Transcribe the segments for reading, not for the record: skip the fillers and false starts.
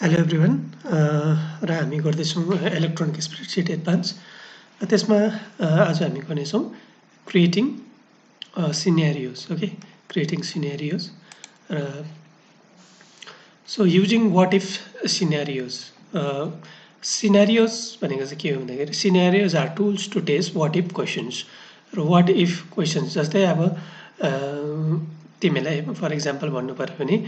Hello everyone र हामी गर्दैछौँ इलेक्ट्रोनिक स्प्रेडसिट एडभान्स र त्यसमा आज हामी गर्नेछौँ creating scenarios okay creating scenarios र so using what if scenarios scenarios भनेको चाहिँ के हो भन्दाखेरि scenarios are tools to test what if questions र वाट इफ क्वेसन्स जस्तै अब तिमीलाई फर इक्जाम्पल भन्नु पर्यो भने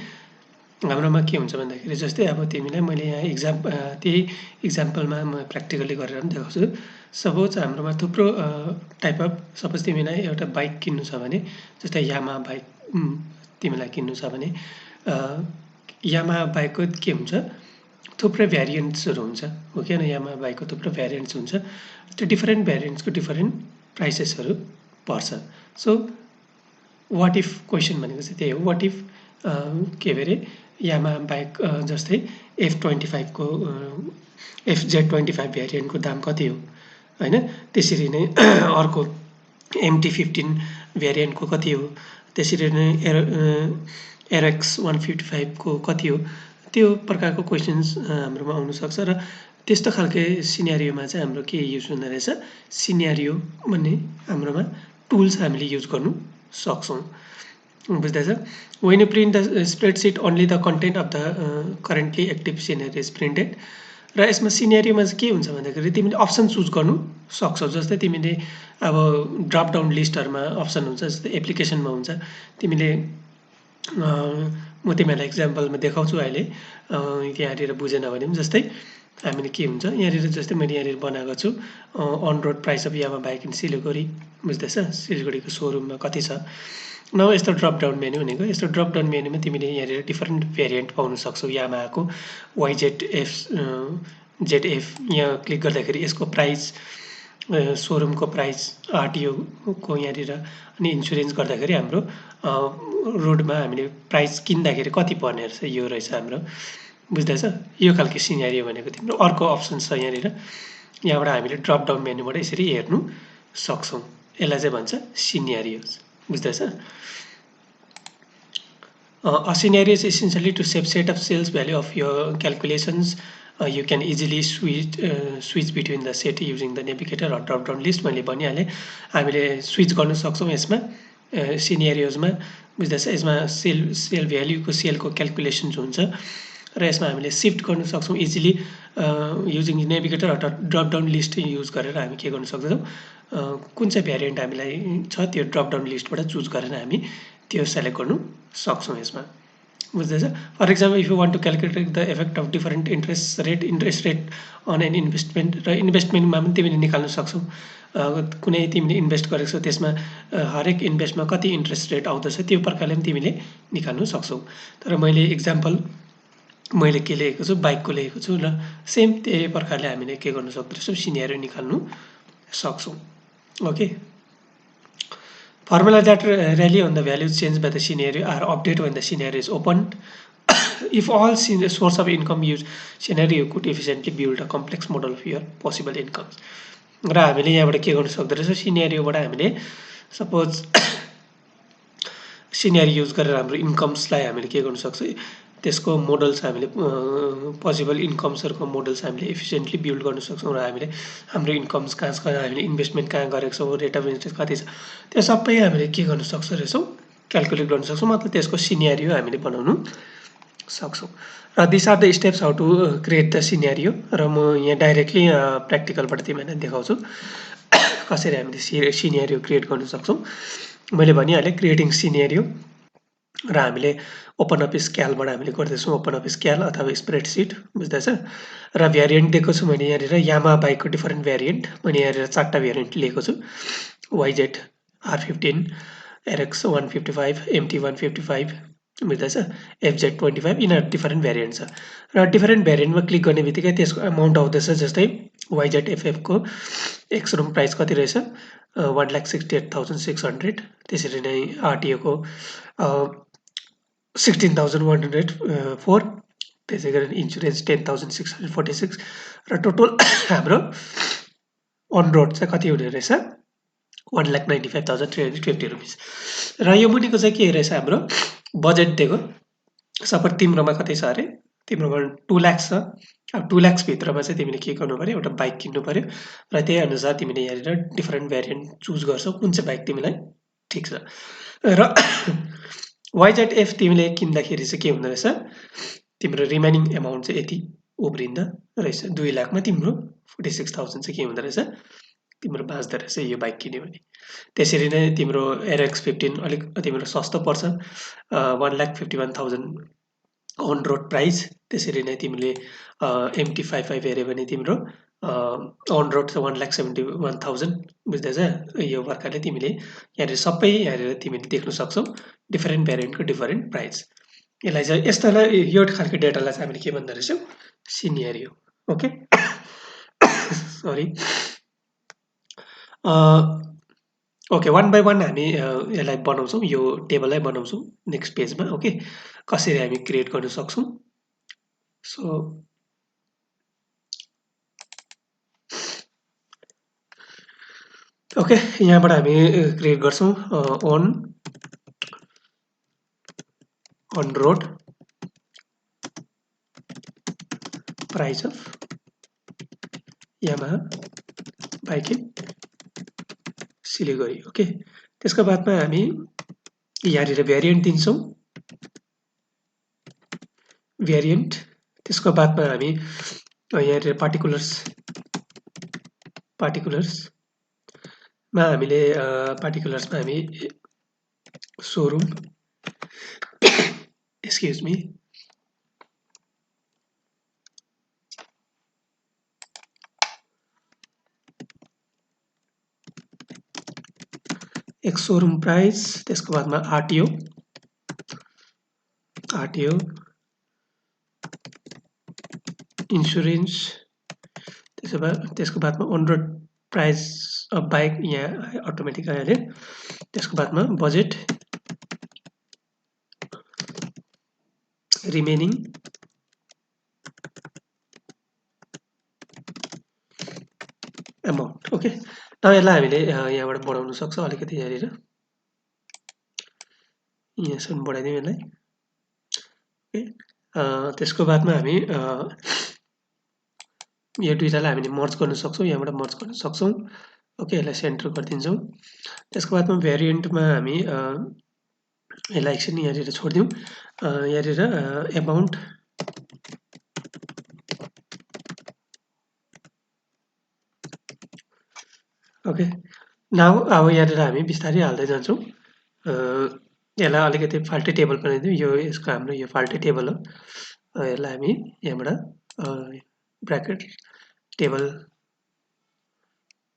हाम्रोमा के हुन्छ भन्दाखेरि जस्तै अब तिमीलाई मैले यहाँ त्यही इक्जाम्पलमा म प्र्याक्टिकली गरेर पनि देखाउँछु सपोज हाम्रोमा थुप्रो टाइप अफ सपोज तिमीलाई एउटा बाइक किन्नु छ भने जस्तै यामा बाइक तिमीलाई किन्नु छ भने यामा बाइकको के हुन्छ थुप्रै भ्यारिएन्ट्सहरू हुन्छ हो कि यामा बाइकको थुप्रो भ्यारिएन्ट्स हुन्छ त्यो डिफरेन्ट भ्यारिएन्ट्सको डिफरेन्ट प्राइसेसहरू पर्छ सो वाट इफ क्वेसन भनेको चाहिँ त्यही हो वाट इफ के अरे यामा बाइक जस्तै F25 को FZ25 भ्यारिएन्टको दाम कति हो हैन त्यसरी नै अर्को MT15 भ्यारिएन्टको कति हो त्यसरी नै RX 155 को कति हो त्यो प्रकारको क्वेसन्स हाम्रोमा आउन सक्छ र त्यस्तो खालके सिनेरियोमा चाहिँ हाम्रो के युज हुँदो रहेछ सिनेरियो भन्ने हाम्रोमा टुल्स हामीले युज गर्नु सक्छौँ बुझ्दैछ when you print the spreadsheet only the content of the currently active scenario is printed र यसमा सिनेरियोमा चाहिँ के हुन्छ भन्दाखेरि तिमीले अप्सन चुज गर्नु सक्छौ जस्तै तिमीले अब ड्रप डाउन लिस्टहरुमा अप्सन हुन्छ जस्तै एप्लिकेसनमा हुन्छ तिमीले म तिमीलाई एक्जाम्पलमा देखाउँछु अहिले यहाँनिर बुझेन भने पनि जस्तै हामीले के हुन्छ यहाँनिर जस्तै मैले यहाँनिर बनाएको छु अन रोड प्राइस अफ यामा बाइक इन सिलिगुडी बुझ्दैछ सिलिगुडीको सोरुममा कति छ नौ यस्तो ड्रप डाउन मेन्यु भनेको यस्तो ड्रप डाउन मेन्युमा तिमीले यहाँनिर डिफरेन्ट भेरिएन्ट पाउन सक्छौ यामाहाको YZF ZF यहाँ क्लिक गर्दाखेरि यसको प्राइस सोरुमको प्राइस RTO को यहाँनिर अनि इन्सुरेन्स गर्दाखेरि हाम्रो रोडमा हामीले प्राइस किन्दाखेरि कति पर्ने रहेछ यो रहेछ हाम्रो बुझ्दैछ यो खालको सिनेरियो भनेको तिम्रो अर्को अप्सन छ यहाँनिर यहाँबाट हामीले ड्रप डाउन मेन्युबाट यसरी हेर्नु सक्छौँ यसलाई चाहिँ भन्छ scenarios बुझ्दैछ A scenario is essentially to set up sales value of your calculations. You can easily switch between the set using the navigator or drop down list. मैले भनिहालेँ हामीले स्विच गर्न सक्छौँ यसमा सिनेरियोजमा बुझ्दैछ यसमा सेल भ्याल्युको सेलको क्याल्कुलेसन्स हुन्छ र यसमा हामीले शिफ्ट गर्न सक्छौँ इजिली युजिङ नेभिगेटर अथवा ड्रप डाउन लिस्ट युज गरेर हामी के गर्न सक्छौँ कुन चाहिँ भ्यारिएन्ट हामीलाई छ त्यो ड्रप डाउन लिस्टबाट चुज गरेर हामी त्यो सेलेक्ट गर्नु सक्छौँ यसमा बुझ्दैछ for example if you want to calculate the effect of different interest rate on an investment र इन्भेस्टमेन्टमा पनि तिमीले निकाल्न सक्छौ कुनै तिमीले इन्भेस्ट गरेको छौ त्यसमा हरेक इन्भेस्टमा कति इन्ट्रेस्ट रेट आउँदछ त्यो प्रकारले पनि तिमीले निकाल्न सक्छौ तर मैले एक्जाम्पल मैले के लेखेको छु बाइकको लेखेको छु र सेम त्यही प्रकारले हामीले के गर्न सक्दैछौँ सिनेरियो निकाल्नु सक्छौँ okay Formula that rely on the values changed by the scenario are updated when the scenario is opened. If all source of income use scenario, you could efficiently build a complex model of your possible incomes. र हामीले यहाँबाट के गर्न सक्दो रहेछ सिनेरियोबाट हामीले suppose scenario use गरेर हाम्रो इन्कम्सलाई हामीले के गर्न सक्छौँ त्यसको मोडल्स हामीले पोसिबल इन्कम्सहरुको मोडल्स हामीले एफिसिएन्टली बिल्ड गर्न सक्छौँ र हामीले हाम्रो इन्कम्स कहाँ छ हामीले इन्भेस्टमेन्ट कहाँ गरेको छौँ रेट अफ इन्ट्रेस्ट कति छ त्यो सबै हामीले के गर्न सक्छौँ रहेछौँ क्याल्कुलेट गर्न सक्छौँ मतलब त्यसको सिनेरियो हामीले बनाउन सक्छौँ र this are the steps how to create the scenario र म यहाँ डाइरेक्टली प्र्याक्टिकलबाट तिमीलाई देखाउँछु कसरी हामीले सिनेरियो क्रिएट गर्न सक्छौँ मैले भनिहालेँ क्रिएटिङ सिनेरियो र हामीले ओपन अफ स्क्यालबाट हामीले गर्दैछौँ ओपन अफ स्क्याल अथवा स्प्रेडसिट बुझ्दैछ र भ्यारिएन्ट दिएको छु मैले यहाँनिर यामा बाइकको डिफरेन्ट भ्यारिएन्ट मैले यहाँनिर 4टा भ्यारिएन्ट लिएको छु YZ R15 RX 155 MT 155 बुझ्दैछ FZ25 यिनीहरू डिफरेन्ट भ्यारिएन्ट छ र डिफरेन्ट भ्यारिएन्टमा क्लिक गर्ने बित्तिकै त्यसको अमाउन्ट आउँदैछ जस्तै YZFF को एक्स रुम प्राइस कति रहेछ 1,68,600 त्यसरी नै RTO को 16,104 त्यसै गरी इन्सुरेन्स 10,646 र टोटल हाम्रो अन रोड चाहिँ कति हुने रहेछ 1,95,350 रुपीस र यो मुनिको चाहिँ के रहेछ हाम्रो बजेट दिएको सपोज तिम्रोमा कति छ अरे तिम्रोमा 2 लाख छ अब 2 लाख भित्रमा चाहिँ तिमीले के गर्नु पर्यो एउटा बाइक किन्नु पर्यो र त्यही अनुसार तिमीले यहाँनिर डिफरेन्ट भेरिएन्ट चुज गर्छौ कुन चाहिँ बाइक तिमीलाई ठिक छ र YZF तिमीले किन्दाखेरि चाहिँ के हुँदो रहेछ तिम्रो रिमेनिङ एमाउन्ट चाहिँ यति उब्रिँदा रहेछ 2 लाखमा तिम्रो 46,000 चाहिँ के हुँदो रहेछ तिम्रो बाँच्दो रहेछ यो बाइक किन्यो भने त्यसरी नै तिम्रो RX-15 अलिक तिम्रो सस्तो पर्छ 1,51,000 अन रोड प्राइस त्यसरी नै तिमीले MT-55 हेऱ्यो भने तिम्रो अन रोड चाहिँ 1,71,000 बुझ्दैछ यो प्रकारले तिमीले यहाँनिर सबै यहाँनिर तिमीले देख्न सक्छौ डिफरेन्ट भेरिएन्टको डिफरेन्ट प्राइस यसलाई चाहिँ यस्तालाई यो खालको डेटालाई चाहिँ हामीले के भन्दो रहेछौँ scenario okay sorry okay one by one हामी यसलाई बनाउँछौँ यो टेबललाई बनाउँछौँ नेक्स्ट पेजमा ओके कसरी हामी क्रिएट गर्न सक्छौँ सो ओके यहाँबाट हामी क्रिएट गर्छौँ on road price of Yamaha bike in Siliguri okay त्यसको बादमा हामी यहाँनिर भेरिएन्ट दिन्छौँ भेरिएन्ट त्यसको बादमा हामी यहाँनिर पार्टिकुलर्समा हामीले पार्टिकुलर्समा हामी सोरुम एक्सक्युज मी एक सोरुम प्राइस त्यसको बादमा आरटीओ इन्स्योरेन्स त्यसको बादमा on road price of bike यहाँ अटोमेटिक आइहाल्यो त्यसको बादमा बजेट रिमेनिङ एमाउन्ट ओके अब यसलाई हामीले यहाँबाट बढाउन सक्छौँ अलिकति यहाँनिर यहाँसम्म बढाइदिउँ यसलाई ओके त्यसको बादमा हामी यो दुईटालाई हामीले मर्ज गर्न सक्छौँ यहाँबाट मर्ज गर्न सक्छौँ ओके यसलाई सेन्टर गरिदिन्छौँ त्यसको बादमा भेरिएन्टमा हामी यसलाई एकछिन यहाँनिर छोडिदिउँ यहाँनिर एमाउन्ट ओके नाउ अब यहाँनिर हामी बिस्तारै हाल्दै जान्छौँ यसलाई अलिकति फाल्टै टेबल बनाइदिउँ यो यसको हाम्रो यो फाल्टै टेबल हो यसलाई हामी यहाँबाट ब्राकेट टेबल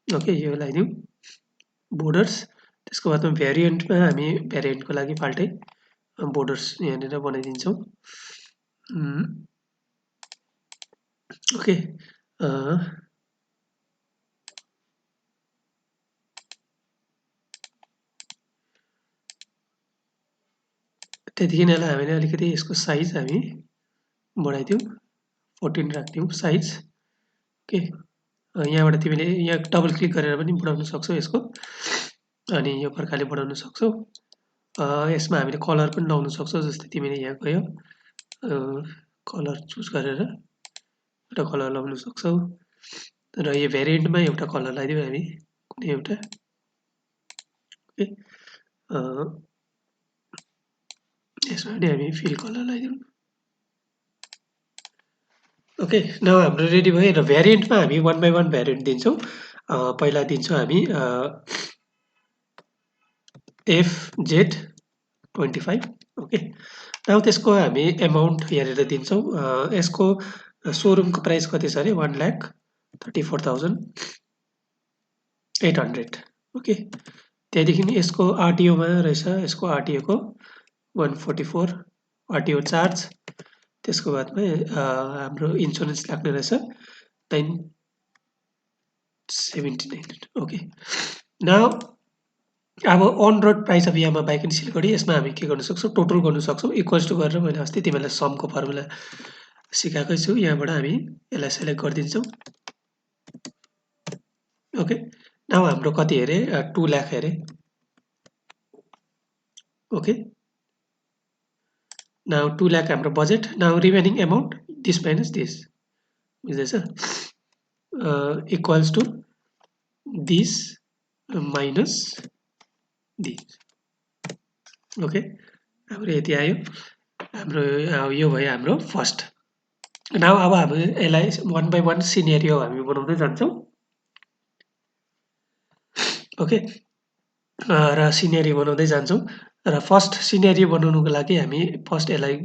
ओके यो लगाइदिउँ बोर्डर्स त्यसको बादमा भेरिएन्टमा हामी भेरिएन्टको लागि फाल्टै बोर्डर्स यहाँनिर बनाइदिन्छौँ ओके त्यतिकै यसलाई हामीले अलिकति यसको साइज हामी बढाइदिउँ 14 राखिदिउँ साइज ओके यहाँबाट तिमीले यहाँ डबल क्लिक गरेर पनि बढाउन सक्छौ यसको अनि यो प्रकारले बढाउन सक्छौ यसमा हामीले कलर पनि लाउन सक्छौ जस्तै तिमीले यहाँ गयो कलर चुज गरेर एउटा कलर लाउन सक्छौ र यो भेरिएन्टमा एउटा कलर लगाइदिउँ हामी कुनै एउटा ओके यसमा पनि हामी फिल कलर लगाइदिउँ ओके नाउ हाम्रो रेडी भयो र भेरिएन्टमा हामी 1 बाई 1 भेरिएन्ट दिन्छौँ पहिला दिन्छौँ हामी FZ25 ओके नाउ त्यसको हामी एमाउन्ट यहाँनिर दिन्छौँ यसको सोरुमको प्राइस कति छ अरे 1,34,800 ओके त्यहाँदेखि यसको आरटीओमा रहेछ यसको आरटीओको 144 आरटीओ चार्ज त्यसको बादमा हाम्रो इन्सुरेन्स लाग्ने रहेछ 979 ओके नाउ अब on road price of Yamaha bike in Siliguri यसमा हामी के गर्न सक्छौँ टोटल गर्न सक्छौँ इक्वल्स टु गरेर मैले अस्ति तिमीलाई समको फर्मुला सिकाएकै छु यहाँबाट हामी यसलाई सेलेक्ट गरिदिन्छौँ ओके नाउ हाम्रो कति हेरे 2 लाख हेरे ओके Now 2 lakh हाम्रो budget. Now remaining amount this minus this बुझ्दैछ equals to this minus this. Okay हाम्रो यति आयो हाम्रो यो भयो हाम्रो फर्स्ट. नाउ अब हामी यसलाई 1 by 1 सिनेरियो हामी बनाउँदै जान्छौँ. ओके र सिनेरियो बनाउँदै जान्छौँ र फर्स्ट सिनेरियो बनाउनुको लागि हामी फर्स्ट यसलाई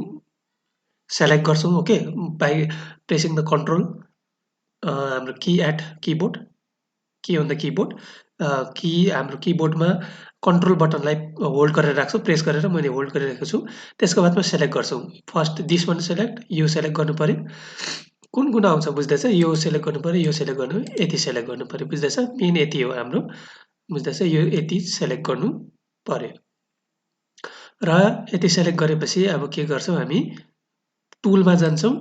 सेलेक्ट गर्छौँ. Okay by pressing the control हाम्रो key at keyboard key on the keyboard key हाम्रो किबोर्डमा कन्ट्रोल बटनलाई होल्ड गरेर राख्छौँ. प्रेस गरेर मैले होल्ड गरिरहेको छु. त्यसको बादमा सेलेक्ट गर्छौँ. फर्स्ट दिस वान सेलेक्ट यो सेलेक्ट गर्नु पर्यो. कुन कुन आउँछ बुझ्दैछ यो सेलेक्ट गर्नु पर्यो यो सेलेक्ट गर्नु यति सेलेक्ट गर्नु पर्यो बुझ्दैछ मेन यति हो हाम्रो बुझ्दैछ यो यति सेलेक्ट गर्नु पर्यो र यति सेलेक्ट गरेपछि अब के गर्छौँ हामी टुलमा जान्छौँ.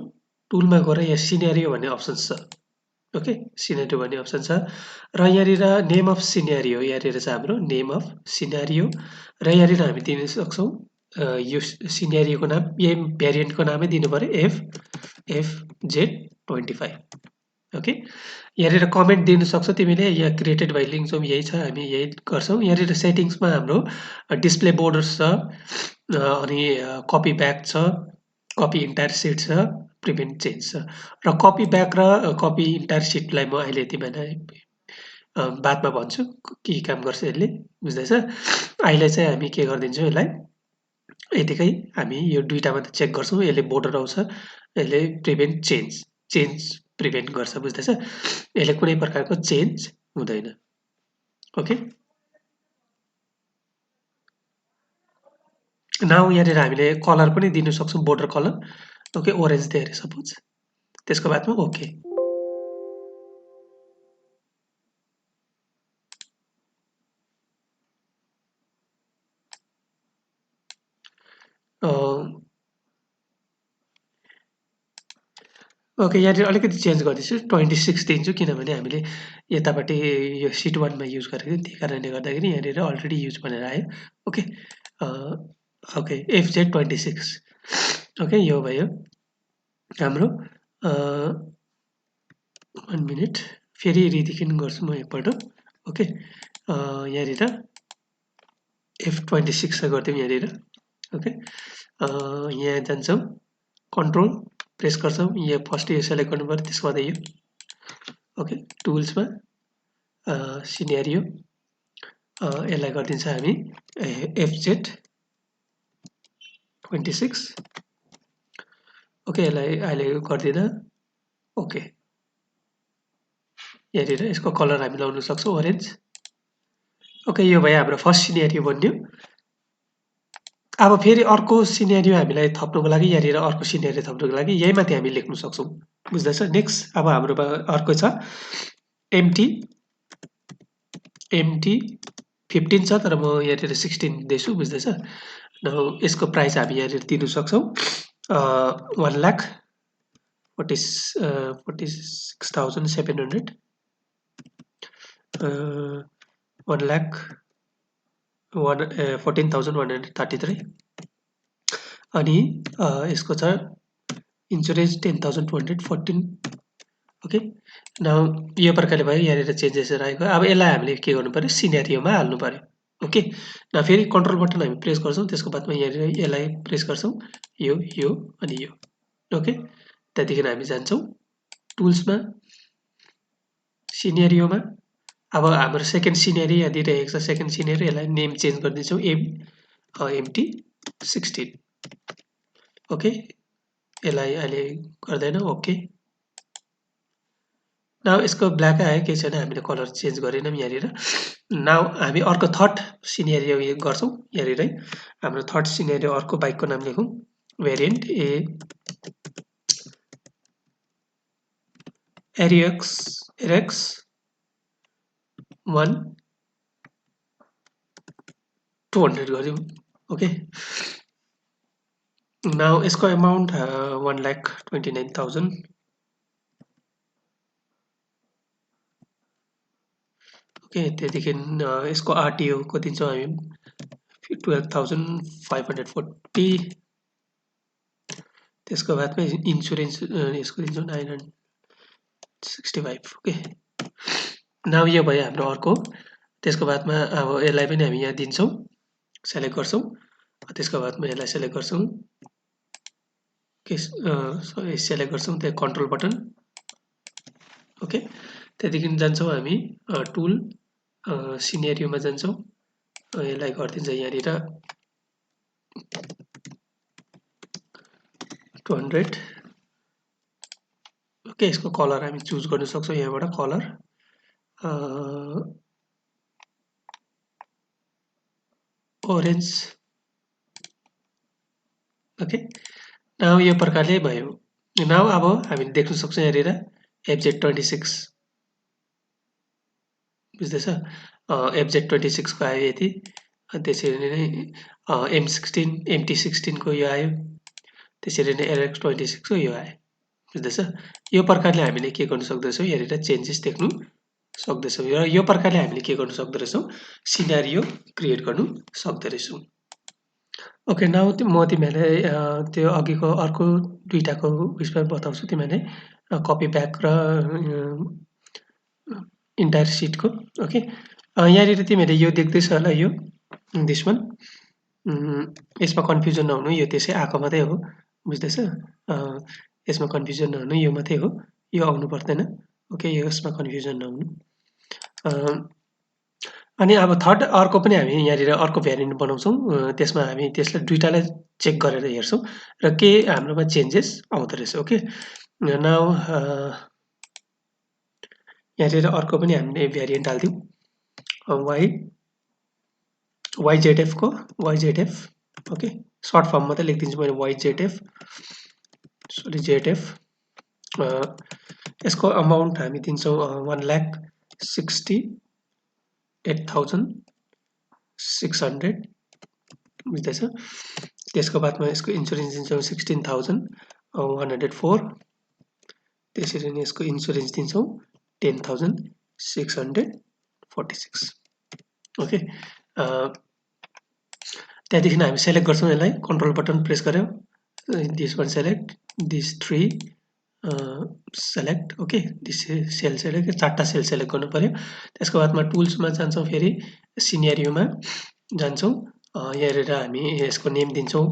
टुलमा गएर यहाँ सिनेरियो भन्ने अप्सन छ. ओके सिनेरियो भन्ने अप्सन छ र यहाँनिर नेम अफ सिनेरियो यहाँनिर छ हाम्रो नेम अफ सिनेरियो र यहाँनिर हामी दिन सक्छौँ यो सिनेरियोको नाम यही भेरिएन्टको नामै दिनु पर्यो FZ25. ओके यहाँनिर कमेन्ट दिन सक्छौ तिमीले यहाँ क्रिएटेड बाइ लिङ्क छौँ यही छ हामी यही गर्छौँ. यहाँनिर सेटिङ्समा हाम्रो डिस्प्ले बोर्डर्स छ अनि कपी ब्याक छ कपी इन्टायर सिट छ प्रिभेन्ट चेन्ज छ र कपी ब्याक र कपी इन्टायर सिटलाई म अहिले यति बेला बादमा भन्छु के काम गर्छ यसले बुझ्दैछ. अहिले चाहिँ हामी के गरिदिन्छौँ यसलाई यतिकै हामी यो दुईटा मात्रै चेक गर्छौँ. यसले बोर्डर आउँछ यसले प्रिभेन्ट चेन्ज प्रिभेन्ट गर्छ बुझ्दैछ. यसले कुनै प्रकारको चेन्ज हुँदैन. ओके नाउ यहाँनिर हामीले कलर पनि दिन सक्छौँ बोर्डर कलर. ओके ओरेन्ज दिएर सपोज त्यसको बादमा ओके. ओके यहाँनिर अलिकति चेन्ज गर्दैछु 26 दिन्छु किनभने हामीले यतापट्टि यो सिट 1 मा युज गरेको थियौँ त्यही कारणले गर्दाखेरि यहाँनिर अलरेडी युज भनेर आयो. Okay okay FZ26. ओके यो भयो हाम्रो 1 मिनट फेरि रिदेखि गर्छु म एकपल्ट. ओके यहाँनिर F26 गरिदिउँ यहाँनिर. ओके यहाँ जान्छौँ कन्ट्रोल प्रेस गर्छौँ यहाँ फर्स्ट यो सेलेक्ट गर्नु पर्यो त्यसको बाद यो ओके टुल्समा सिनेरियो यसलाई गरिदिन्छ हामी FZ26. ओके यसलाई अहिले गर्दिन. ओके यहाँनिर यसको कलर हामी लाउन सक्छौँ ओरेन्ज. ओके यो भयो हाम्रो फर्स्ट सिनेरियो बन्यो. अब फेरि अर्को सिनेरियो हामीलाई थप्नुको लागि यहाँनिर अर्को सिनेरियो थप्नुको लागि यही माथि हामी लेख्न सक्छौँ बुझ्दैछ. नेक्स्ट अब हाम्रोमा अर्को छ एम्टी 15 छ तर म यहाँनिर 16 दिँदैछु बुझ्दैछ. यसको प्राइस हामी यहाँनिर दिन सक्छौँ 1,46,700 1,14,133 अनि यसको छ इन्सुरेन्स 10,214. ओके नाउ यो प्रकारले भयो यहाँनिर चेन्जेस रहेको. अब यसलाई हामीले के गर्नु पर्यो सिनेरियोमा हाल्नु पर्यो. ओके न फेरि कन्ट्रोल बटन हामी प्रेस गर्छौँ त्यसको बादमा यहाँनिर यसलाई प्रेस गर्छौँ यो अनि यो. ओके त्यतिखेर हामी जान्छौँ टुल्समा सिनेरियोमा. अब हाम्रो सेकेन्ड सिनेरियो यहाँ दिइरहेको छ सेकेन्ड सिनेरियो यसलाई नेम चेन्ज गरिदिन्छौँ MT16. ओके यसलाई अहिले गर्दैन. ओके नाउ यसको ब्ल्याक आयो केही छैन हामीले कलर चेन्ज गरेनौँ यहाँनिर. नाउ हामी अर्को थर्ड सिनेरियो गर्छौँ यहाँनिर हाम्रो थर्ड सिनेरियो अर्को बाइकको नाम लेखौँ भेरिएन्ट RX 1 200 गऱ्यौँ. ओके नाउ यसको अमाउन्ट 1,29,000. ओके त्यतिखेर यसको RTO को दिन्छौँ हामी 12,540. त्यसको बादमा इन्सुरेन्स यसको दिन्छौँ 965 ओके नाउ यो भयो हाम्रो अर्को त्यसको बादमा अब यसलाई पनि हामी यहाँ दिन्छौँ सेलेक्ट गर्छौँ त्यसको बादमा यसलाई सेलेक्ट गर्छौँ सरी सेलेक्ट गर्छौँ त्यो कन्ट्रोल बटन ओके त्यहाँदेखि जान्छौँ हामी टुल सिनेरियोमा जान्छौँ यसलाई गरिदिन्छ यहाँनिर 200 ओके यसको कलर हामी चुज गर्न सक्छौँ यहाँबाट कलर ओरेन्ज ओके नाउ यो प्रकारले भयो नाउ अब हामीले देख्न सक्छौँ यहाँनिर FZ26 बुझ्दैछ FZ26 को आयो यति त्यसरी नै M16 MT16 को यो आयो त्यसरी नै LX26 को यो आयो बुझ्दैछ यो प्रकारले हामीले के गर्न सक्दैछौँ यहाँनिर चेन्जेस देख्नु सक्दैछौँ र यो प्रकारले हामीले के गर्न सक्दो रहेछौँ सिनारियो क्रिएट गर्नु सक्दो रहेछौँ ओके नाउ म तिमीहरूलाई त्यो अघिको अर्को दुईटाको उयसमा बताउँछु तिमीहरूले कपी ब्याक र इन्टायर सिटको ओके यहाँनिर तिमीहरूले यो देख्दैछ होला यो दिस वान यसमा कन्फ्युजन नहुनु यो त्यसै आएको मात्रै हो बुझ्दैछ यसमा कन्फ्युजन नहुनु यो मात्रै हो यो आउनु पर्दैन ओके यसमा कन्फ्युजन नहुनु अनि अब थर्ड अर्को पनि हामी यहाँनिर अर्को भ्यारिएन्ट बनाउँछौँ त्यसमा हामी त्यसलाई दुईटालाई चेक गरेर हेर्छौँ र के हाम्रोमा चेन्जेस आउँदो रहेछ ओके नाउ यहाँनिर अर्को पनि हामीले भ्यारिएन्ट हालिदिउँ YZF को YZF ओके सर्ट फर्म मात्रै लेखिदिन्छु मैले YZF सरी ZF यसको अमाउन्ट हामी दिन्छौँ 1,68,600 बुझ्दैछ त्यसको बादमा यसको इन्सुरेन्स दिन्छौँ 16,104 त्यसरी नै यसको इन्सुरेन्स दिन्छौँ 10,646 ओके त्यहाँदेखि हामी सेलेक्ट गर्छौँ यसलाई कन्ट्रोल बटन प्रेस गर्यो this one select this 3 select okay this cell select चारवटा सेल सेलेक्ट गर्नु पर्यो त्यसको बादमा टुल्समा जान्छौँ फेरि सिनेरियोमा जान्छौँ यहाँनिर हामी यसको नेम दिन्छौँ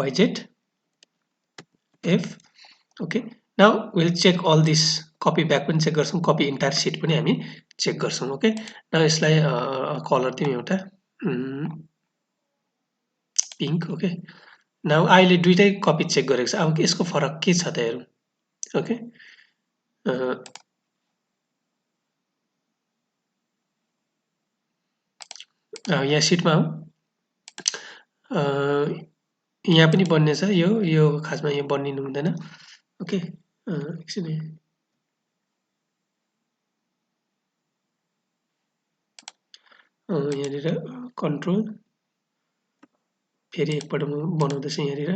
YZF okay now will check all this copy back पनि चेक गर्छौँ कपी इन्टायर सिट पनि हामी चेक गर्छौँ ओके नाउ यसलाई कलर दिउँ एउटा पिङ्क ओके नाउ अहिले दुईटै कपी चेक गरेको छ अब यसको फरक के छ त हेरौँ ओके यहाँ सिटमा हो यहाँ पनि बन्ने छ यो खासमा यो बनिनु हुँदैन ओके एकछिन यहाँनिर कन्ट्रोल फेरि एकपल्ट म बनाउँदैछु यहाँनिर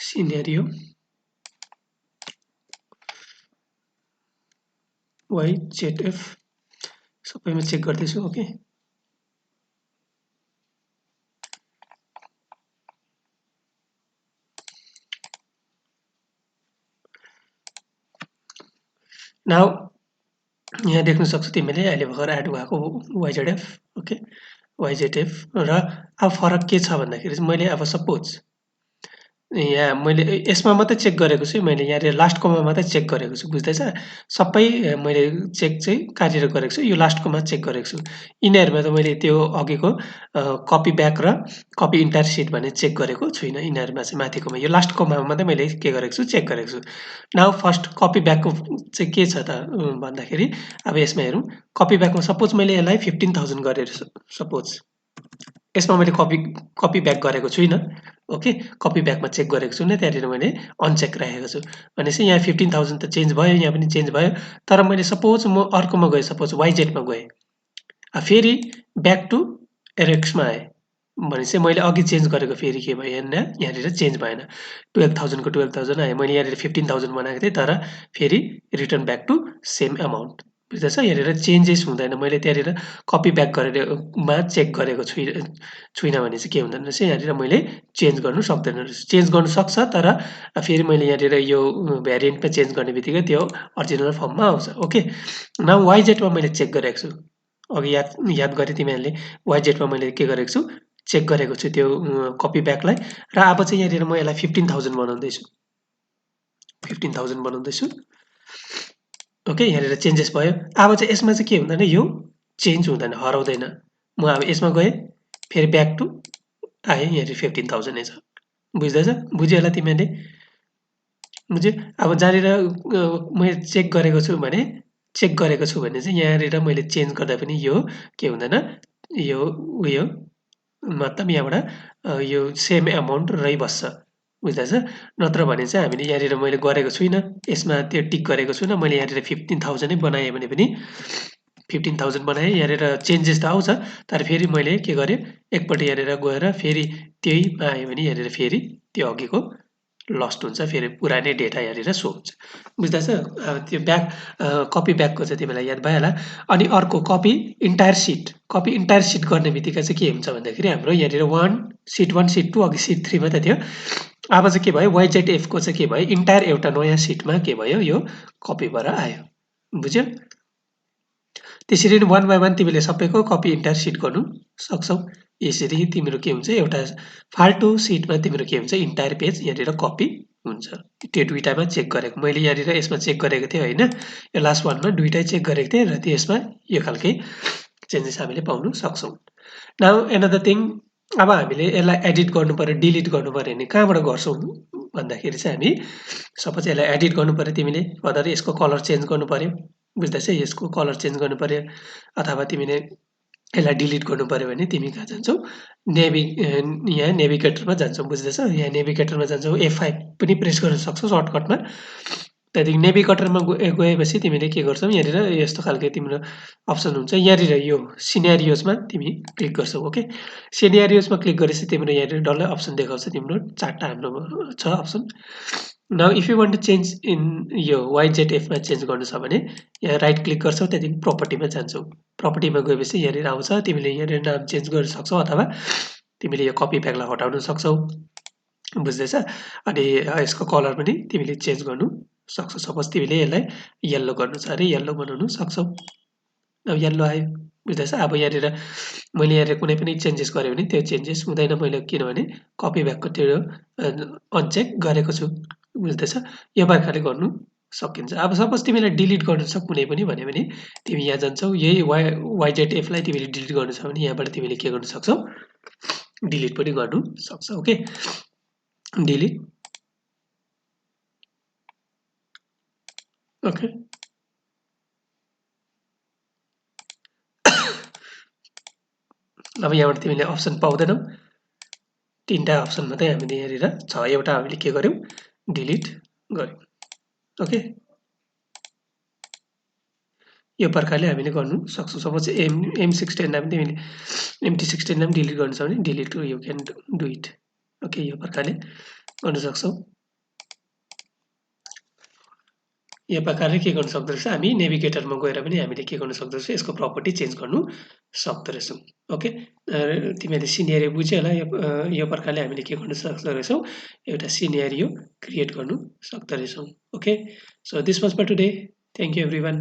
सिनेरियो YZF सबैमा चेक गर्दैछु ओके नाउ यहाँ देख्न सक्छौ तिमीले अहिले भर्खर एड भएको YZF ओके YZF र अब फरक के छ भन्दाखेरि मैले अब सपोज यहाँ मैले यसमा मात्रै चेक गरेको छु मैले यहाँ लास्टकोमा मात्रै चेक गरेको छु बुझ्दैछ सबै मैले चेक चाहिँ कहाँनिर गरेको छु यो लास्टकोमा चेक गरेको छु यिनीहरूमा त मैले त्यो अघिको कपी ब्याक र कपी इन्टायर सिट भने चेक गरेको छुइनँ यिनीहरूमा चाहिँ माथिकोमा यो लास्टकोमा मात्रै मैले के गरेको छु चेक गरेको छु नाउ फर्स्ट कपी ब्याकको चाहिँ के छ त भन्दाखेरि अब यसमा हेरौँ कपी ब्याकमा सपोज मैले यसलाई 15,000 गरेर सपोज यसमा मैले कपी ब्याक गरेको छुइनँ ओके कपी ब्याकमा चेक गरेको छु त्यहाँनिर मैले अनचेक राखेको छु भनेपछि यहाँ 15,000 त चेन्ज भयो यहाँ पनि चेन्ज भयो तर मैले सपोज म अर्कोमा गएँ सपोज YZमा गएँ फेरि ब्याक टु एरेक्समा आएँ भनेपछि मैले अघि चेन्ज गरेको फेरि के भयो यहाँनिर चेन्ज भएन 12,000 को 12,000 आयो मैले यहाँनिर 15,000 बनाएको थिएँ तर फेरि return back to same amount बुझ्दैछ? यहाँनिर चेन्जेस हुँदैन। मैले त्यहाँनिर कपी ब्याक गरेर चेक गरेको छुइनँ भने चाहिँ के हुँदैन रहेछ, यहाँनिर मैले चेन्ज गर्नु सक्दैन रहेछ। चेन्ज गर्नु सक्छ, तर फेरि मैले यहाँनिर यो भ्यारिएन्टमा चेन्ज गर्ने बित्तिकै त्यो अरिजिनल फर्ममा आउँछ। ओके, नाउ वाइजेटमा मैले चेक गरेको छु। अघि याद गरे तिमीहरूले, वाइजेटमा मैले के गरेको छु, चेक गरेको छु त्यो कपी ब्याकलाई। र अब चाहिँ यहाँनिर म यसलाई 15,000 बनाउँदैछु, 15,000 बनाउँदैछु। ओके, यहाँनिर चेन्जेस भयो। अब चाहिँ यसमा चाहिँ के हुँदैन, यो चेन्ज हुँदैन, हराउँदैन। म अब यसमा गएँ, फेरि ब्याक टु आएँ, यहाँनिर 15,000 नै छ। बुझ्दैछ? बुझ्यो होला तिमीहरूले? बुझ्यो? अब जहाँनिर मैले चेक गरेको छु भने चाहिँ यहाँनिर मैले चेन्ज गर्दा पनि यो के हुँदैन, यो उयो मतलब यहाँबाट यो सेम एमाउन्ट रहिबस्छ। बुझ्दैछ? नत्र भने चाहिँ हामीले यहाँनिर मैले गरेको छुइनँ, यसमा त्यो टिक गरेको छुइनँ। मैले यहाँनिर 15,000 नै बनाएँ भने पनि 15,000 बनाएँ, यहाँनिर चेन्जेस त आउँछ, तर फेरि मैले के गरेँ, एकपल्ट यहाँनिर गएर फेरि त्यहीमा आयो भने यहाँनिर फेरि त्यो अघिको लस्ट हुन्छ, फेरि पुरानै डेटा यहाँनिर सो हुन्छ। बुझ्दैछ? अब त्यो कपी ब्याकको चाहिँ तिमीलाई याद भइहाल्यो। अनि अर्को कपी इन्टायर सिट गर्ने बित्तिकै चाहिँ के हुन्छ भन्दाखेरि हाम्रो यहाँनिर सिट 1 सिट 2 अघि सिट 3 मात्रै थियो। अब चाहिँ के भयो, वाइजेटएफको चाहिँ के भयो, इन्टायर एउटा नयाँ सिटमा के भयो, यो कपी भएर आयो। बुझ्यो? त्यसरी नै 1 बाई 1 तिमीले सबैको कपी इन्टायर सिट गर्नु सक्छौ। यसरी तिम्रो के हुन्छ, एउटा फाल्टु सिटमा तिम्रो के हुन्छ, इन्टायर पेज यहाँनिर कपी हुन्छ। त्यो दुइटामा चेक गरेको मैले, यहाँनिर यसमा चेक गरेको थिएँ होइन, यो लास्ट वानमा दुइटै चेक गरेको थिएँ, र त्यसमा यो खालके चेन्जेस हामीले पाउनु सक्छौँ। नाउ एनदर थिङ, अब हामीले यसलाई एडिट गर्नु पर्यो, डिलिट गर्नु पर्यो भने कहाँबाट गर्छौँ भन्दाखेरि चाहिँ हामी सपोज यसलाई एडिट गर्नु पर्यो, तिमीले अदर यसको कलर चेन्ज गर्नु पर्यो। बुझ्दैछ? यसको कलर चेन्ज गर्नु पर्यो, अथवा तिमीले यसलाई डिलिट गर्नु पर्यो भने तिमी कहाँ जान्छौ, यहाँ नेभिगेटरमा जान्छौ। बुझ्दैछ? यहाँ नेभिगेटरमा जान्छौ, F5 पनि प्रेस गर्न सक्छौ सर्टकटमा। त्यहाँदेखि नेभिगेटरमा गएपछि तिमीले के गर्छौ, यहाँनिर यस्तो खालके तिम्रो अप्सन हुन्छ, यहाँनिर यो सिनेरियोजमा तिमी क्लिक गर्छौ। ओके, सिनेरियोजमा क्लिक गरेपछि तिम्रो यहाँनिर डल्लै अप्सन देखाउँछ, तिम्रो 4टा हाम्रो छ option. Now if you want to change in यो वाइजेटएफमा चेन्ज गर्नु छ भने यहाँ राइट क्लिक गर्छौ, त्यहाँदेखि प्रोपर्टीमा जान्छौ। प्रोपर्टीमा गएपछि यहाँनिर आउँछ, तिमीले यहाँनिर नाम चेन्ज गर्न सक्छौ, अथवा तिमीले यो कपी ब्याकलाई हटाउन सक्छौ। बुझ्दैछ? अनि यसको कलर पनि तिमीले चेन्ज गर्नु सक्छौ। सपोज तिमीले यसलाई येल्लो गर्नु छ अरे येल्लो बनाउनु सक्छौ। अब येल्लो आयो। बुझ्दैछ? अब यहाँनिर मैले यहाँनिर कुनै पनि चेन्जेस गरेँ भने त्यो चेन्जेस हुँदैन, मैले किनभने कपी ब्याकको त्यो अनचेक गरेको छु। बुझ्दैछ? यो प्रकारले गर्नु सकिन्छ। अब सपोज तिमीलाई डिलिट गर्नु छ कुनै पनि भन्यो भने तिमी यहाँ जान्छौ, यही वाइजेटएफलाई तिमीले डिलिट गर्नु छ भने यहाँबाट तिमीले के गर्नु सक्छौ, डिलिट पनि गर्नु सक्छौ। Okay, delete. ओके, अब यहाँबाट तिमीले अप्सन पाउँदैनौ, 3टा अप्सन मात्रै हामीले यहाँनिर छ, एउटा हामीले के गर्यौँ, डिलिट गर्यौँ। ओके, यो प्रकारले हामीले गर्नु सक्छौँ। सपोज M16 लाई पनि तिमीले MT16 लाई पनि डिलिट गर्नु छ भने delete you can do it. Okay, यो प्रकारले गर्न सक्छौँ। यो प्रकारले के गर्न सक्दो रहेछ, हामी नेभिगेटरमा गएर पनि हामीले के गर्न सक्दो रहेछ, यसको प्रपर्टी चेन्ज गर्नु सक्दो रहेछौँ। ओके, तिमीहरूले सिनेरियो बुझ्यो होला, यो प्रकारले हामीले के गर्न सक्दो रहेछौँ, एउटा सिनेरियो क्रिएट गर्नु सक्दो रहेछौँ। Okay, so this was for today. Thank you everyone.